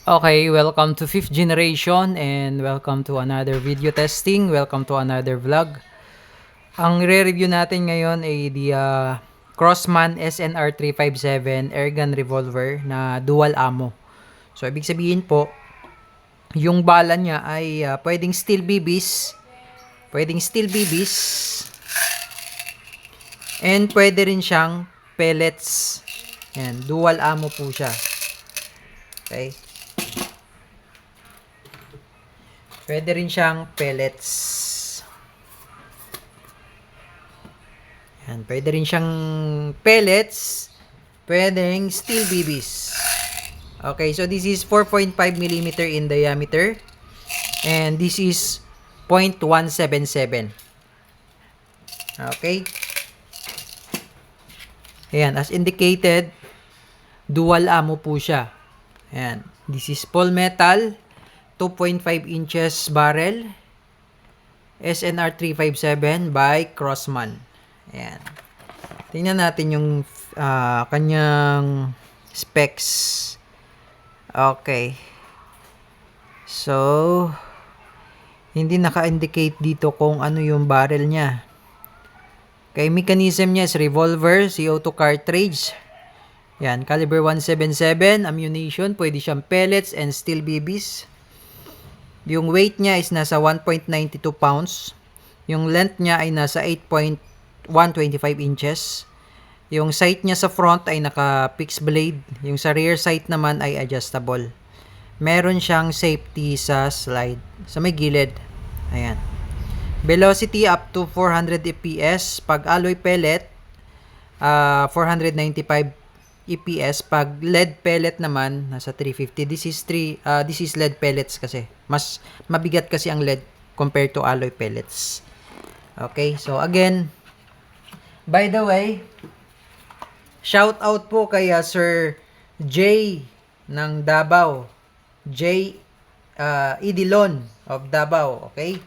Okay, welcome to 5th generation and welcome to another video testing. Welcome to another vlog. Ang re-review natin ngayon ay the Crossman SNR 357 airgun revolver na dual ammo. So, ibig sabihin po, yung bala niya ay pwedeng steel BBs, and pwede rin siyang pellets. Yan, dual ammo po siya. Okay? Pwede rin siyang pellets. Yan, pwede rin siyang pellets. Pwedeng steel BBs. Okay, so this is 4.5 mm in diameter. And this is 0.177. Okay. Ayan, as indicated, dual ammo po siya. Ayan, this is full metal. 2.5 inches barrel, SNR 357 by Crossman. Ayan. Tingnan natin yung kanyang specs. Okay. So, hindi naka-indicate dito kung ano yung barrel niya. Okay, mechanism niya is revolver, CO2 cartridge. Yan, caliber 177, ammunition, pwede siyang pellets and steel BBs. Yung weight niya is nasa 1.92 pounds. Yung length niya ay nasa 8.125 inches. Yung sight niya sa front ay naka-fixed blade. Yung sa rear sight naman ay adjustable. Meron siyang safety sa slide. Sa may gilid. Ayan. Velocity up to 400 fps. Pag alloy pellet, 495 EPS. Pag lead pellet naman, nasa 350. This is lead pellets kasi. Mas mabigat kasi ang lead compared to alloy pellets. Okay, so again, by the way, shout out po kay Sir J ng Davao. J Idilon of Davao, okay?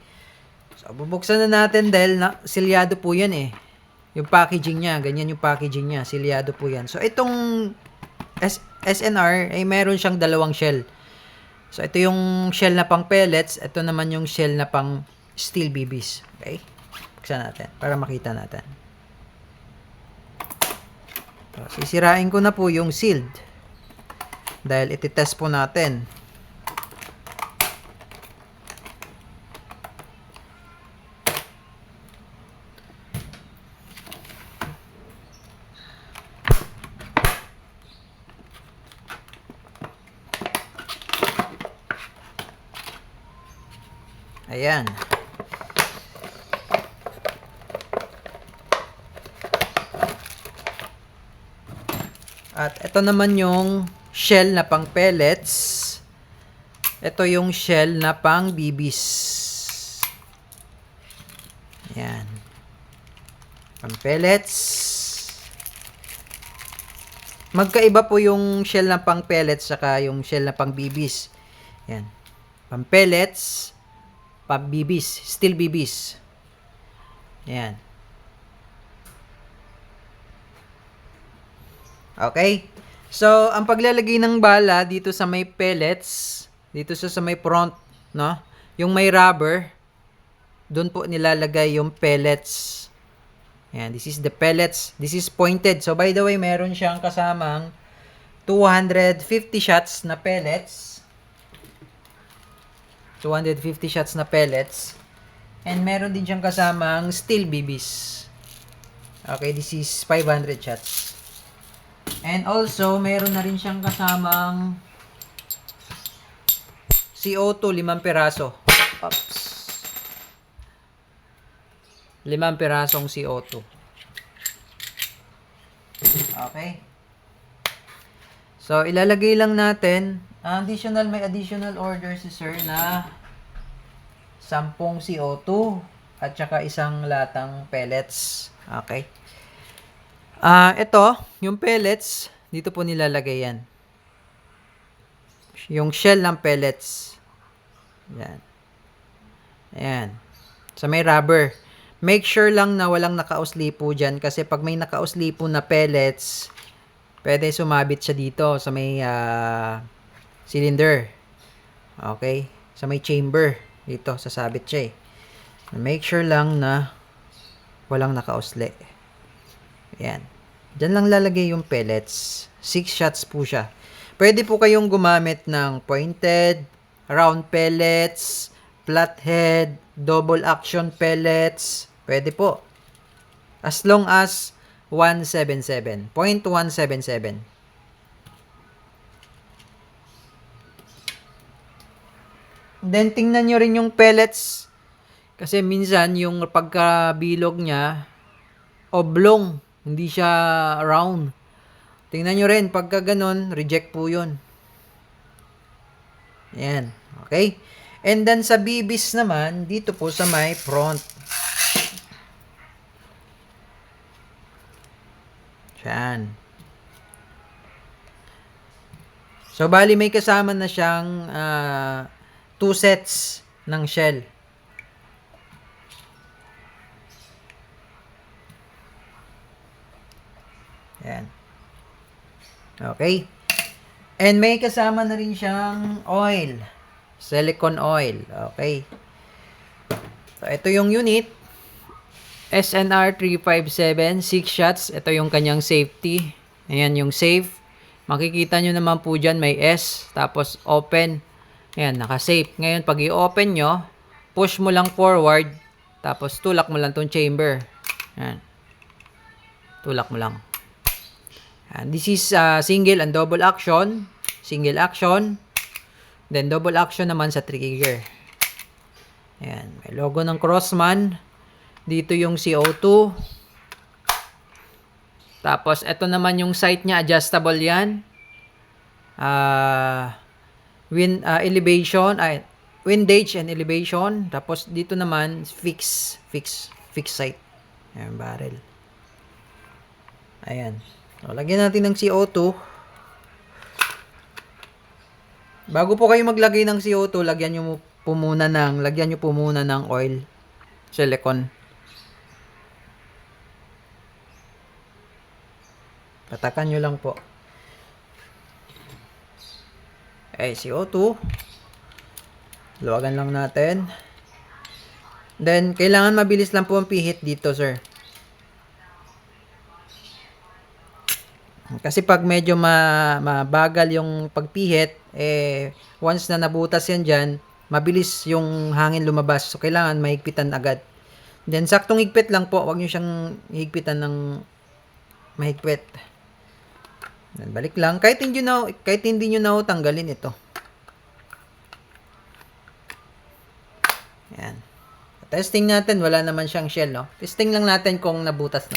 So bubuksan na natin dahil silyado po 'yan eh. Yung packaging niya, ganyan yung packaging niya, silyado po yan. So, itong SNR, ay meron siyang dalawang shell. So, ito yung shell na pang pellets, ito naman yung shell na pang steel BBs. Okay? Buksan natin, para makita natin. So, sisirain ko na po yung sealed. Dahil ititest po natin. Ayan. At ito naman yung shell na pang pellets. Ito yung shell na pang BBs. Ayan. Pang pellets. Magkaiba po yung shell na pang pellets saka yung shell na pang BBs. Ayan. Pang pellets. Pang BBs, steel BBs. Ayan. Okay? So, ang paglalagay ng bala dito sa may pellets, dito sa may front, no? Yung may rubber, doon po nilalagay yung pellets. Ayan, this is the pellets. This is pointed. So, by the way, meron siyang kasamang 250 shots na pellets. 250 shots na pellets. And meron din siyang kasamang steel BBs. Okay, this is 500 shots. And also, meron na rin siyang kasamang CO2, 5 piraso. Oops. 5 pirasong CO2. Okay. So, ilalagay lang natin. May additional order si sir na 10 CO2 at saka isang latang pellets. Okay. Ito, yung pellets, dito po nilalagay yan. Yung shell ng pellets. Yan. Ayan. So, may rubber. Make sure lang na walang nakauslipo dyan kasi pag may nakauslipo na pellets, pwede sumabit siya dito sa may cylinder. Okay? Sa may chamber. Dito, sasabit siya eh. Make sure lang na walang nakausli. Ayan. Diyan lang lalagay yung pellets. 6 shots po siya. Pwede po kayong gumamit ng pointed, round pellets, flathead, double action pellets. Pwede po. As long as 177. 0.177. Then, tingnan nyo rin yung pellets. Kasi minsan, yung pagkabilog niya, oblong. Hindi siya round. Tingnan nyo rin, pagka ganun, reject po yun. Ayan. Okay? And then, sa bibis naman, dito po sa may front. Ayan. So, bali may kasama na siyang 2 sets ng shell. Ayan. Okay. And may kasama na rin siyang oil. Silicone oil. Okay. So, ito yung unit. SNR 357, 6 shots. Ito yung kanyang safety. Ayan yung safe. Makikita nyo naman po dyan, may S. Tapos open. Ayan, naka-safe. Ngayon, pag i-open nyo, push mo lang forward. Tapos tulak mo lang tong chamber. Ayan. Tulak mo lang. And this is single and double action. Single action. Then double action naman sa trigger. Ayan. May logo ng Crossman. Dito yung CO2. Tapos ito naman yung sight niya. Adjustable yan. Elevation. Windage and elevation. Tapos dito naman fix sight. Ayan, barrel. Ayan. So, lagyan natin ng CO2. Bago po kayo maglagay ng CO2, lagyan nyo po muna ng oil. Silicone. Patakan nyo lang po. Okay, CO2. Luwagan lang natin. Then, kailangan mabilis lang po ang pihit dito, sir. Kasi pag medyo mabagal yung pagpihit, once na nabutas yan dyan, mabilis yung hangin lumabas. So, kailangan mahigpitan agad. Then, saktong higpit lang po. Huwag nyo siyang higpitan ng mahigpit. Then, balik lang. Kahit hindi nyo na tanggalin ito. Yan. Testing natin. Wala naman siyang shell, no? Testing lang natin kung nabutas na.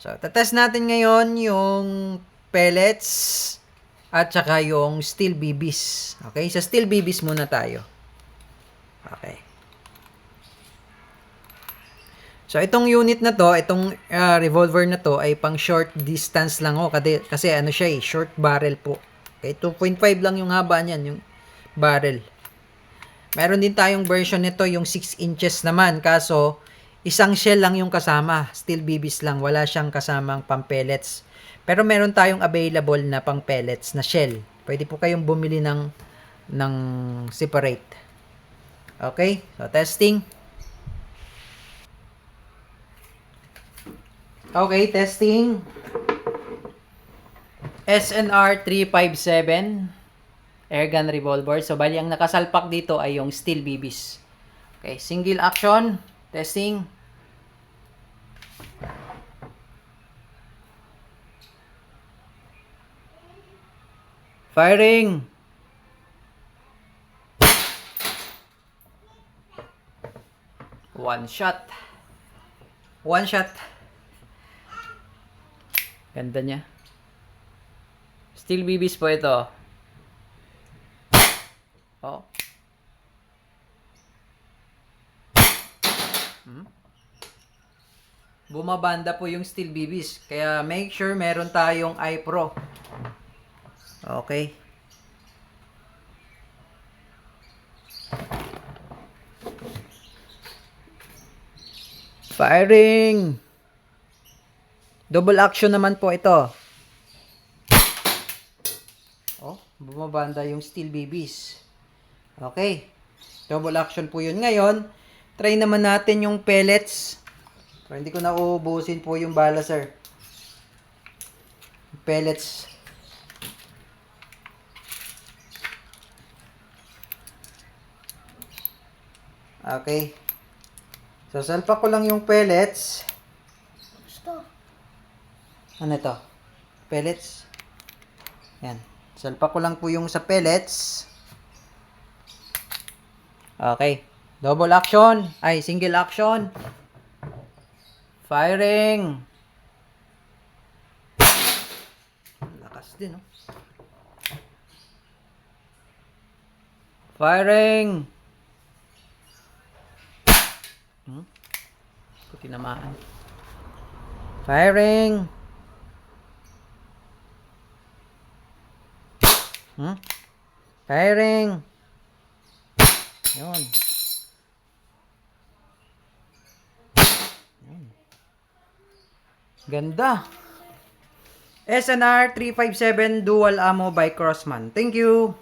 So, tatest natin ngayon yung pellets at saka yung steel BBs. Okay? Sa steel BBs muna tayo. Okay. So, itong unit na to, itong revolver na to ay pang short distance lang ho. Kasi ano siya eh, short barrel po. Okay? 2.5 lang yung haba niyan, yung barrel. Meron din tayong version nito, yung 6 inches naman. Kaso, isang shell lang yung kasama. Steel BBs lang. Wala siyang kasamang pang-pellets. Pero meron tayong available na pang-pellets na shell. Pwede po kayong bumili ng separate. Okay? So, testing. Okay, testing. SNR 357 airgun revolver. So, bali ang nakasalpak dito ay yung steel BBs. Okay, single action. Testing. Firing. One shot. One shot. Ganda niya. Steel BBs po ito. Oh. Bumabanda po yung steel BBs. Kaya make sure meron tayong iPro. Okay. Firing. Double action naman po ito. bumabanda yung steel BBs. Okay. Double action po yun. Ngayon, try naman natin yung pellets. So, hindi ko na uubusin po yung bala, sir. Pellets. Okay. So, salpa ko lang yung pellets. Ano ito? Pellets. Yan. Salpa ko lang po yung sa pellets. Okay. Double action. Ay, single action. Firing. Lakas din, oh. Firing. Tinamaan. Firing. Firing. Yun. Ganda. SNR 357 dual ammo by Crossman. Thank you.